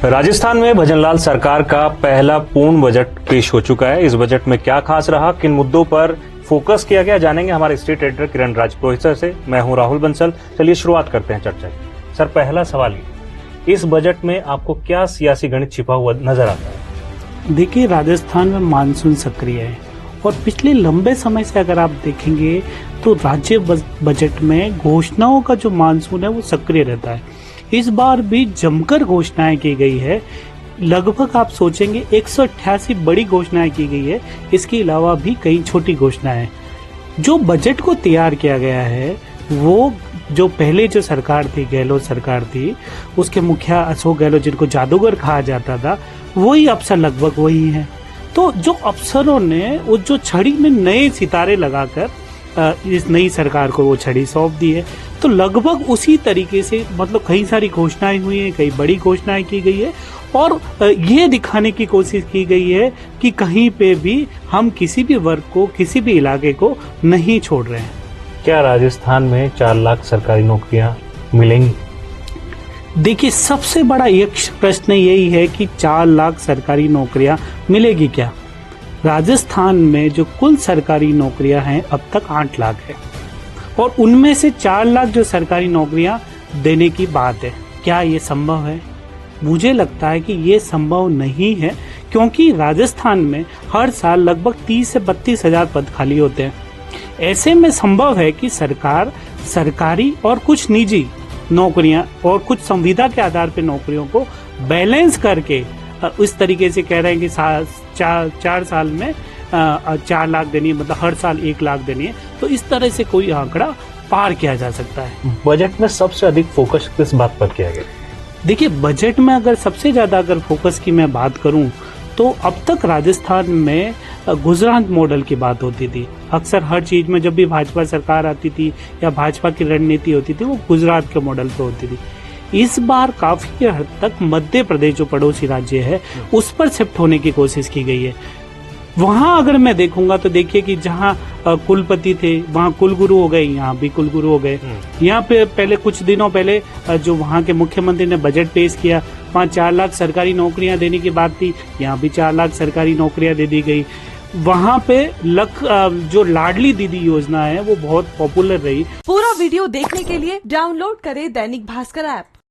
राजस्थान में भजनलाल सरकार का पहला पूर्ण बजट पेश हो चुका है। इस बजट में क्या खास रहा, किन मुद्दों पर फोकस किया गया, जानेंगे हमारे स्टेट एडिटर किरण राज पुरोहित से। मैं हूं राहुल बंसल। चलिए शुरुआत करते हैं चर्चा की। सर, पहला सवाल ये, इस बजट में आपको क्या सियासी गणित छिपा हुआ नजर आता है? देखिए, राजस्थान में मानसून सक्रिय है और पिछले लंबे समय से अगर आप देखेंगे तो राज्य बजट में घोषणाओं का जो मानसून है वो सक्रिय रहता है। इस बार भी जमकर घोषणाएं की गई है। लगभग आप सोचेंगे 188 बड़ी घोषणाएं की गई है। इसके अलावा भी कई छोटी घोषणाएं। जो बजट को तैयार किया गया है वो जो पहले जो सरकार थी, गहलोत सरकार थी, उसके मुखिया अशोक गहलोत, जिनको जादूगर कहा जाता था, वही अफसर लगभग वही हैं। तो जो अफसरों ने वो जो छड़ी में नए सितारे लगाकर इस नई सरकार को वो छड़ी सौंप दी है, तो लगभग उसी तरीके से मतलब कई सारी घोषणाएं हुई हैं, कई बड़ी घोषणाएं की गई है और ये दिखाने की कोशिश की गई है कि कहीं पे भी हम किसी भी वर्ग को, किसी भी इलाके को नहीं छोड़ रहे हैं। क्या राजस्थान में 4 लाख सरकारी नौकरियां मिलेंगी? देखिए, सबसे बड़ा एक प्रश्न यही है कि 4 लाख सरकारी नौकरियां मिलेगी क्या? राजस्थान में जो कुल सरकारी नौकरियां हैं अब तक 8 लाख है और उनमें से 4 लाख जो सरकारी नौकरियां देने की बात है। क्या ये संभव है? मुझे लगता है कि ये संभव नहीं है, क्योंकि राजस्थान में हर साल लगभग 30 से 32 हजार पद खाली होते हैं। ऐसे में संभव है कि सरकार सरकारी और कुछ निजी नौकरियां और कुछ संविदा के आधार पर नौकरियों को बैलेंस करके इस तरीके से कह रहे हैं कि 4 साल में 4 लाख देनी है, मतलब हर साल 1 लाख देनी है। तो इस तरह से कोई आंकड़ा पार किया जा सकता है। बजट में सबसे अधिक फोकस किस बात पर किया गया? देखिए, बजट में अगर सबसे ज्यादा अगर फोकस की मैं बात करूं तो अब तक राजस्थान में गुजरात मॉडल की बात होती थी। अक्सर हर चीज में जब भी भाजपा सरकार आती थी या भाजपा की रणनीति होती थी वो गुजरात के मॉडल पे होती थी। इस बार काफी हद तक मध्य प्रदेश जो पड़ोसी राज्य है उस पर शिफ्ट होने की कोशिश की गई है। वहां अगर मैं देखूंगा तो देखिए कि जहां कुलपति थे वहां कुलगुरु हो गए, यहाँ भी कुलगुरु हो गए। यहाँ पे पहले कुछ दिनों पहले जो वहां के मुख्यमंत्री ने बजट पेश किया, वहां 4 लाख सरकारी नौकरियां देने की बात थी, यहाँ भी 4 लाख सरकारी नौकरियां दे दी गई। वहाँ पे जो लाडली दीदी योजना है वो बहुत पॉपुलर रही। पूरा वीडियो देखने के लिए डाउनलोड करें दैनिक भास्कर ऐप।